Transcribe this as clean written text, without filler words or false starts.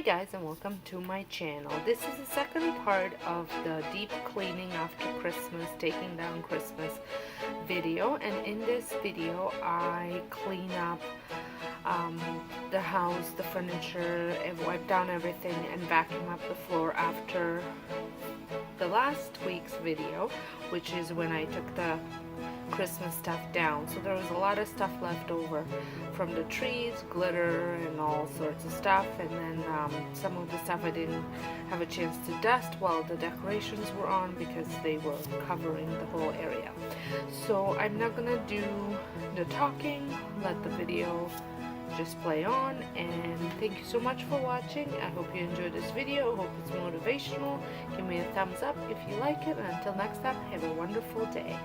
guys, and welcome to my channel. This is the second part of the deep cleaning after Christmas, taking down Christmas video, and in this video I clean up the house, the furniture, and wipe down everything and vacuum up the floor after the last week's video, which is when I took the Christmas stuff down. So there was a lot of stuff left over from the trees, glitter and all sorts of stuff, and then some of the stuff I didn't have a chance to dust while the decorations were on because they were covering the whole area. So I'm not gonna do the talking, let the video just play on, and thank you so much for watching. I hope you enjoyed this video. I hope it's motivational. Give me a thumbs up if you like it, and until next time, have a wonderful day.